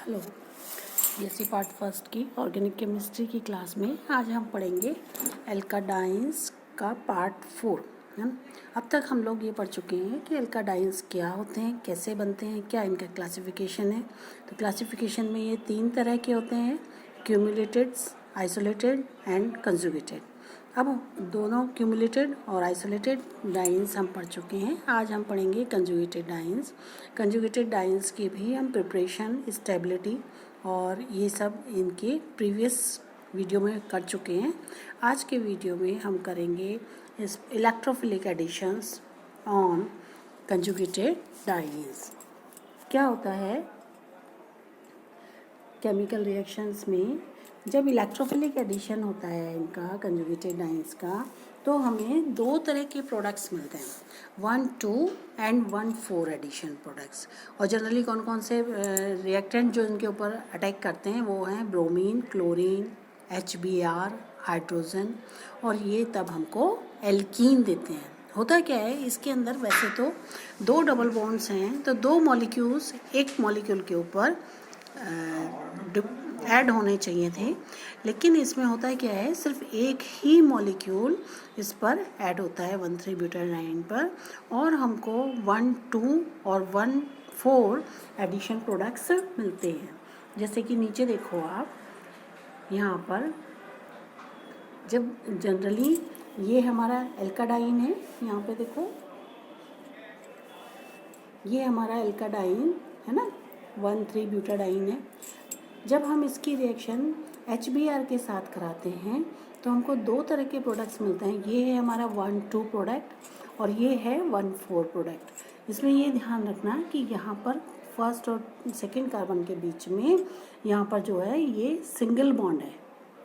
Hello, BSc part first की organic chemistry की class में आज हम पढ़ेंगे एल्काडाइंस का पार्ट 4 है ना। अब तक हम लोग ये पढ़ चुके हैं कि एल्काडाइंस क्या होते हैं, कैसे बनते हैं, क्या इनका क्लासिफिकेशन है। तो क्लासिफिकेशन में ये 3 तरह के होते हैं, क्यूमुलेटेड, आइसोलेटेड एंड कंजुगेटेड। अब दोनों क्यूमुलेटेड और आइसोलेटेड डाइंस हम पढ़ चुके हैं। आज हम पढ़ेंगे कंजुगेटेड डाइंस। कंजुगेटेड डाइंस की भी हम प्रिपरेशन, स्टेबिलिटी और ये सब इनके प्रीवियस वीडियो में कर चुके हैं। आज के वीडियो में हम करेंगे इस electrophilic additions on conjugated dienes. क्या होता है केमिकल रिएक्शंस में, जब इलेक्ट्रोफिलिक एडिशन होता है इनका कंजुगेटेड डाइंस का, तो हमें 2 तरह के प्रोडक्ट्स मिलते हैं, 1,2 एंड 1,4 एडिशन प्रोडक्ट्स। और जनरली कौन कौन से रिएक्टेंट जो इनके ऊपर अटैक करते हैं वो हैं ब्रोमीन, क्लोरीन, HBr, हाइड्रोजन, और ये तब हमको एल्कीन देते हैं। होता क्या है इसके अंदर, वैसे तो 2 डबल बॉन्ड्स हैं, तो 2 मॉलिक्यूल्स एक मॉलिक्यूल के ऊपर ऐड होने चाहिए थे, लेकिन इसमें होता है क्या है, सिर्फ एक ही मॉलिक्यूल इस पर ऐड होता है 1,3 ब्यूटाडाइन पर, और हमको 1,2 और 1,4 एडिशन प्रोडक्ट्स मिलते हैं। जैसे कि नीचे देखो आप, यहाँ पर जब जनरली ये हमारा एल्काडाइन है, यहाँ पे देखो ये हमारा एल्काडाइन है ना, 1,3 ब्यूटाडाइन है। जब हम इसकी रिएक्शन HBr के साथ कराते हैं तो हमको 2 तरह के प्रोडक्ट्स मिलते हैं। ये है हमारा 1,2 प्रोडक्ट और ये है 1,4 प्रोडक्ट। इसमें ये ध्यान रखना कि यहाँ पर फर्स्ट और सेकंड कार्बन के बीच में यहाँ पर जो है ये सिंगल बॉन्ड है,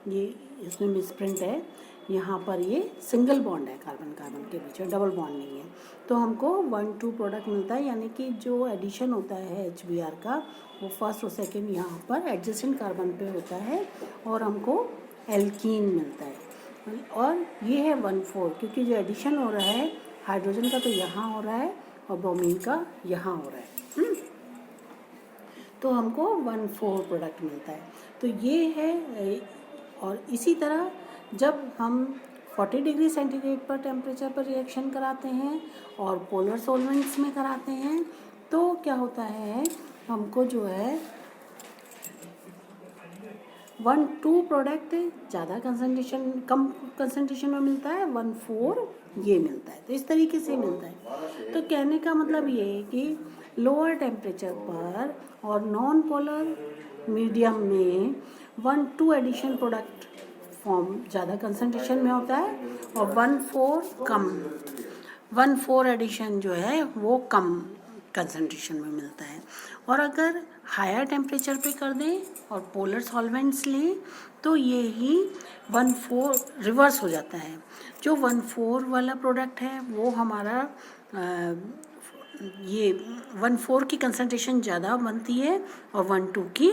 ये इसमें मिसप्रिंट है, यहाँ पर ये सिंगल बॉन्ड है, कार्बन कार्बन के बीच में डबल बॉन्ड नहीं है। तो हमको 1,2 प्रोडक्ट मिलता है, यानी कि जो एडिशन होता है HBr का वो फर्स्ट और सेकंड यहाँ पर एडजेसेंट कार्बन पे होता है और हमको एल्कीन मिलता है। और ये है 1,4, क्योंकि जो एडिशन हो रहा है हाइड्रोजन का तो यहाँ हो रहा है और ब्रोमीन का यहाँ हो रहा है। तो हमको 1,4 प्रोडक्ट मिलता है। तो ये है। और इसी तरह जब हम 40 डिग्री सेंटीग्रेड पर टेम्परेचर पर रिएक्शन कराते हैं और पोलर सॉल्वेंट्स में कराते हैं तो क्या होता है, हमको जो है 1,2 प्रोडक्ट ज़्यादा कंसंट्रेशन, कम कंसंट्रेशन में मिलता है, 1,4 ये मिलता है। तो इस तरीके से मिलता है। तो कहने का मतलब ये है कि लोअर टेम्परेचर पर और नॉन पोलर मीडियम में 1,2 एडिशन प्रोडक्ट फॉर्म ज़्यादा कंसंट्रेशन में होता है और 1,4 कम, 1,4 एडिशन जो है वो कम कंसंट्रेशन में मिलता है। और अगर हायर टेम्परेचर पे कर दें और पोलर सॉल्वेंट्स लें तो ये ही 1,4 रिवर्स हो जाता है। जो 1,4 वाला प्रोडक्ट है वो हमारा ये 1,4 की कंसंट्रेशन ज़्यादा बनती है और 1,2 की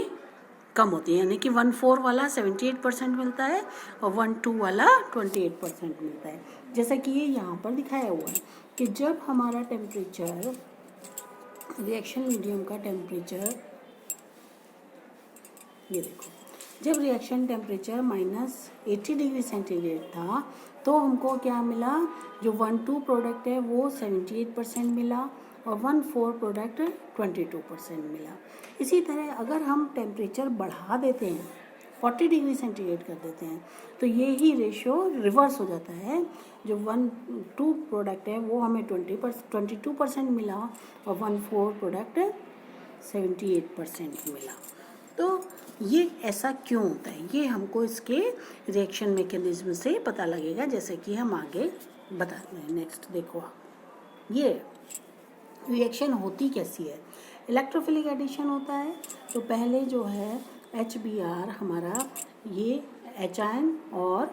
कम होती है, यानी कि 1,4 वाला 78% मिलता है और 1,2 वाला 28% मिलता है। जैसा कि ये यहाँ पर दिखाया हुआ है कि जब हमारा टेम्परेचर, रिएक्शन मीडियम का टेम्परेचर, ये देखो, जब रिएक्शन टेम्परेचर -80 डिग्री सेंटीग्रेड था तो हमको क्या मिला, जो 1,2 प्रोडक्ट है वो 78% मिला और 1,4 प्रोडक्ट 22% मिला। इसी तरह अगर हम टेम्परेचर बढ़ा देते हैं, 40 डिग्री सेंटीग्रेड कर देते हैं, तो ये ही रेशियो रिवर्स हो जाता है। जो 1,2 प्रोडक्ट है वो हमें 22% मिला और 1,4 प्रोडक्ट 78% मिला। तो ये ऐसा क्यों होता है, ये हमको इसके रिएक्शन मैकेनिज्म से पता लगेगा, जैसे कि हम आगे बताते हैं। नेक्स्ट देखो आप, ये रिएक्शन होती कैसी है। इलेक्ट्रोफिलिक एडिशन होता है तो पहले जो है HBr हमारा ये H आयन और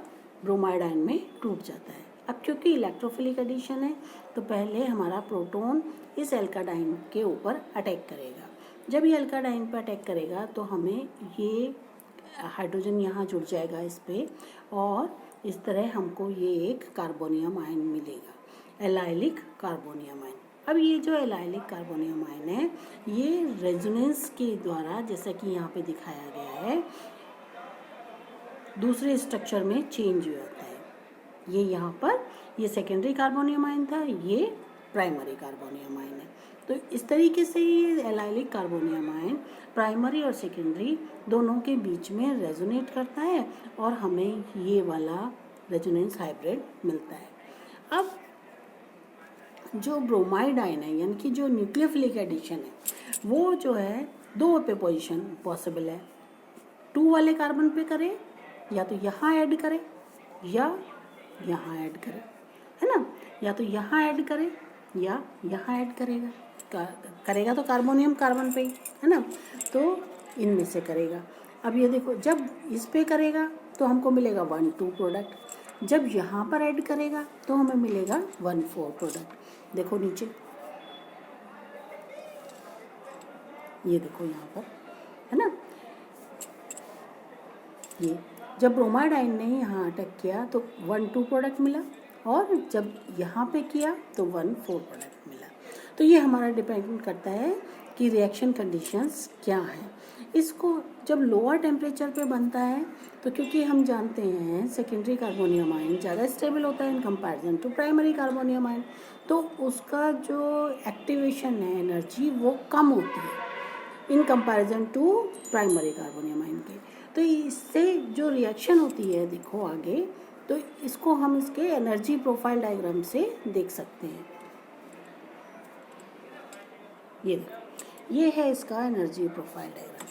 ब्रोमाइड आयन में टूट जाता है। अब क्योंकि इलेक्ट्रोफिलिक एडिशन है तो पहले हमारा प्रोटॉन इस एल्काडाइन के ऊपर अटैक करेगा। जब ये एल्काडाइन पर अटैक करेगा तो हमें ये हाइड्रोजन यहाँ जुड़ जाएगा इस पर, और इस तरह हमको ये एक कार्बोनियम आयन मिलेगा, एलाइलिक कार्बोनियम आयन। अब ये जो एलाइलिक कार्बोनियम आयन है ये रेजोनेंस के द्वारा, जैसा कि यहाँ पे दिखाया गया है, दूसरे स्ट्रक्चर में चेंज होता है। ये यहाँ पर ये सेकेंडरी कार्बोनियम आयन था, ये प्राइमरी कार्बोनियम आयन है। तो इस तरीके से ये एलाइलिक कार्बोनियम आयन प्राइमरी और सेकेंडरी दोनों के बीच में रेजोनेट करता है और हमें ये वाला रेजोनेंस हाइब्रिड मिलता है। अब जो ब्रोमाइड आयन है यानी कि जो न्यूक्लियोफिलिक एडिशन है वो जो है दो पे पोजीशन पॉसिबल है, 2 वाले कार्बन पे करे या तो यहाँ ऐड करे या यहाँ ऐड करे, है ना, या तो यहाँ ऐड करे या यहाँ ऐड करेगा तो कार्बोनियम कार्बन पे ही, है ना, तो इनमें से करेगा। अब ये देखो जब इस पे करेगा तो हमको मिलेगा 1,2 प्रोडक्ट, जब यहाँ पर ऐड करेगा तो हमें मिलेगा 1,4 प्रोडक्ट। देखो नीचे ये देखो यहाँ पर, है ना, ये जब ब्रोमाइड आयन ने यहाँ अटैक किया तो 1,2 प्रोडक्ट मिला और जब यहाँ पे किया तो 1,4 प्रोडक्ट मिला। तो ये हमारा डिपेंड करता है कि रिएक्शन कंडीशंस क्या हैं। इसको जब लोअर टेम्परेचर पे बनता है तो क्योंकि हम जानते हैं सेकेंडरी कार्बोनियम आयन ज़्यादा स्टेबल होता है in comparison to primary carbonium ion, तो उसका जो एक्टिवेशन है एनर्जी वो कम होती है in comparison to primary carbonium ion के। तो इससे जो रिएक्शन होती है देखो आगे, तो इसको हम इसके एनर्जी प्रोफाइल डायग्राम से देख सकते हैं। ये देखो ये है इसका एनर्जी प्रोफाइल डायग्राम।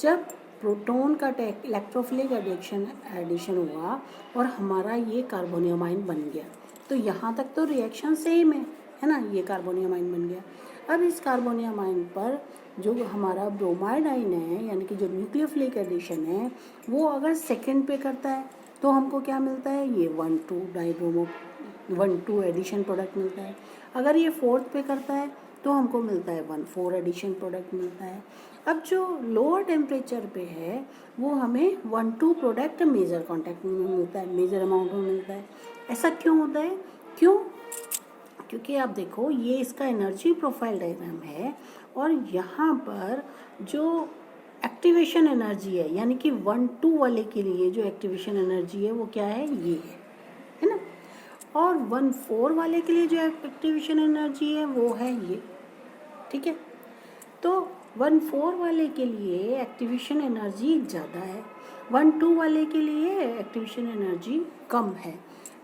जब प्रोटॉन का इलेक्ट्रोफिलिक एडिशन हुआ और हमारा ये कार्बोनियम आयन बन गया, तो यहाँ तक तो रिएक्शन सेम है ना, ये कार्बोनियम आयन बन गया। अब इस कार्बोनियम आयन पर जो हमारा ब्रोमाइड आयन है यानी कि जो न्यूक्लियोफिलिक एडिशन है वो अगर सेकंड पे करता है तो हमको क्या मिलता है, ये 1,2 डाइब्रोमो 1,2 एडिशन प्रोडक्ट मिलता है। अगर ये फोर्थ पे करता है तो हमको मिलता है 1,4 एडिशन प्रोडक्ट मिलता है। अब जो लोअर टेम्परेचर पे है वो हमें 1,2 प्रोडक्ट मेजर कॉन्टैक्ट में मिलता है, मेजर अमाउंट में मिलता है। ऐसा क्यों होता है, क्यों, क्योंकि आप देखो ये इसका एनर्जी प्रोफाइल डायग्राम है और यहाँ पर जो एक्टिवेशन एनर्जी है यानी कि 1,2 वाले के लिए जो एक्टिवेशन एनर्जी है वो क्या है, ये है ना, और 1,4 वाले के लिए जो एक्टिवेशन एनर्जी है वो है ये, ठीक है। तो 1,4 वाले के लिए एक्टिवेशन एनर्जी ज़्यादा है, 1,2 वाले के लिए एक्टिवेशन एनर्जी कम है,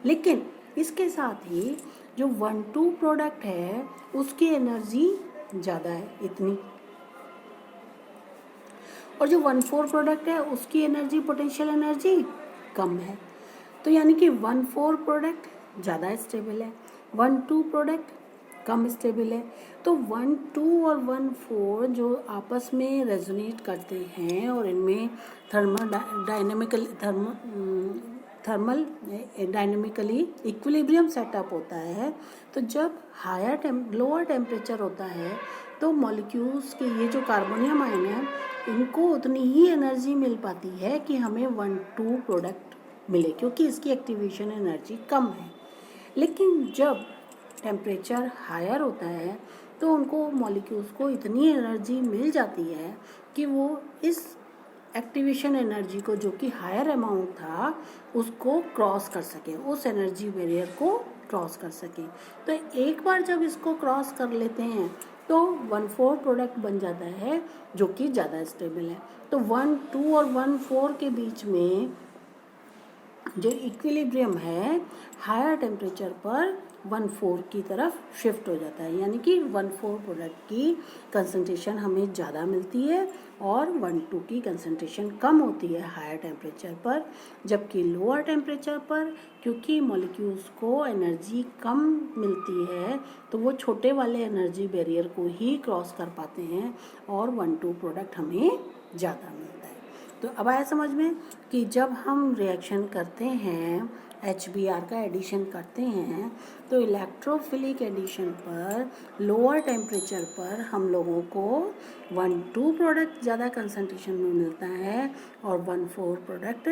लेकिन इसके साथ ही जो 1,2 प्रोडक्ट है उसकी एनर्जी ज़्यादा है इतनी, और जो 1,4 प्रोडक्ट है उसकी एनर्जी पोटेंशियल एनर्जी कम है। तो यानी कि 1,4 प्रोडक्ट ज़्यादा स्टेबल है, 1,2 प्रोडक्ट कम स्टेबल है। तो 1,2 और 1,4 जो आपस में रेजोनेट करते हैं और इनमें थर्मल डायनेमिकली इक्विलिब्रियम सेटअप होता है। तो जब लोअर टेम्परेचर होता है तो मॉलिक्यूल्स के ये जो कार्बोनियम आयन है इनको उतनी ही एनर्जी मिल पाती है कि हमें 1,2 प्रोडक्ट मिले क्योंकि इसकी एक्टिवेशन एनर्जी कम है। लेकिन जब टेम्परेचर हायर होता है तो उनको मॉलिक्यूल्स को इतनी एनर्जी मिल जाती है कि वो इस एक्टिवेशन एनर्जी को जो कि हायर अमाउंट था उसको क्रॉस कर सकें, उस एनर्जी बैरियर को क्रॉस कर सकें। तो एक बार जब इसको क्रॉस कर लेते हैं तो 1,4 प्रोडक्ट बन जाता है जो कि ज़्यादा स्टेबल है। तो 1,2 और 1,4 के बीच में जो इक्विलिब्रियम है हायर टेम्परेचर पर 1,4 की तरफ शिफ्ट हो जाता है, यानी कि 1,4 प्रोडक्ट की कंसंट्रेशन हमें ज़्यादा मिलती है और 1,2 की कंसंट्रेशन कम होती है हायर टेम्परेचर पर। जबकि लोअर टेम्परेचर पर क्योंकि मॉलिक्यूल्स को एनर्जी कम मिलती है तो वो छोटे वाले एनर्जी बैरियर को ही क्रॉस कर पाते हैं और 1,2 प्रोडक्ट हमें ज़्यादा मिलता है। तो अब आया समझ में कि जब हम रिएक्शन करते हैं HBr का एडिशन करते हैं तो इलेक्ट्रोफिलिक एडिशन पर लोअर टेम्परेचर पर हम लोगों को 1,2 प्रोडक्ट ज़्यादा कंसंट्रेशन में मिलता है और 1,4 प्रोडक्ट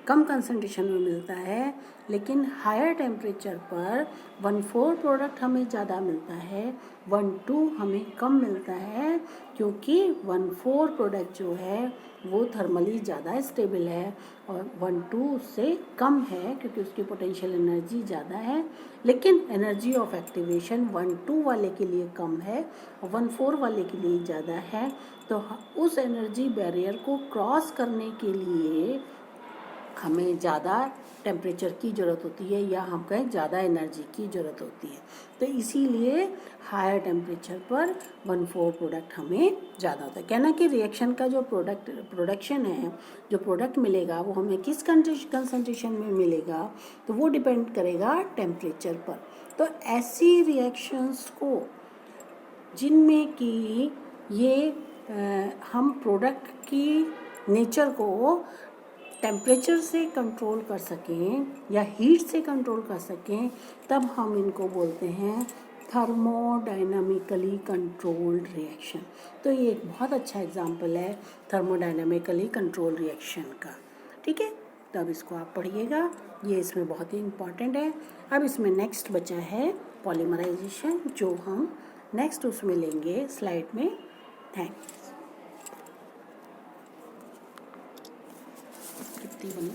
कम कंसंट्रेशन में मिलता है, लेकिन हायर टेम्परेचर पर 1,4 प्रोडक्ट हमें ज़्यादा मिलता है, 1,2 हमें कम मिलता है, क्योंकि 1,4 प्रोडक्ट जो है वो थर्मली ज़्यादा स्टेबल है और 1,2 उससे कम है क्योंकि उसकी पोटेंशियल एनर्जी ज़्यादा है, लेकिन एनर्जी ऑफ एक्टिवेशन 1,2 वाले के लिए कम है और 1,4 वाले के लिए ज़्यादा है। तो उस एनर्जी बैरियर को क्रॉस करने के लिए हमें ज़्यादा टेम्परेचर की ज़रूरत होती है या हम कहें ज़्यादा एनर्जी की ज़रूरत होती है। तो इसीलिए हायर टेम्परेचर पर 1,4 प्रोडक्ट हमें ज़्यादा होता है। कहना कि रिएक्शन का जो प्रोडक्शन है, जो प्रोडक्ट मिलेगा वो हमें किस कंसंट्रेशन में मिलेगा, तो वो डिपेंड करेगा टेम्परेचर पर। तो ऐसी रिएक्शंस को जिनमें कि ये हम प्रोडक्ट की नेचर को टेम्परेचर से कंट्रोल कर सकें या हीट से कंट्रोल कर सकें, तब हम इनको बोलते हैं थर्मोडायनामिकली कंट्रोल्ड रिएक्शन। तो ये एक बहुत अच्छा एग्जांपल है थर्मोडायनामिकली कंट्रोल रिएक्शन का। ठीक है, तो अब इसको आप पढ़िएगा, ये इसमें बहुत ही इम्पॉर्टेंट है। अब इसमें नेक्स्ट बचा है पॉलीमराइजेशन, जो हम नेक्स्ट उसमें लेंगे स्लाइड में। थैंक्स। कितनी बनी?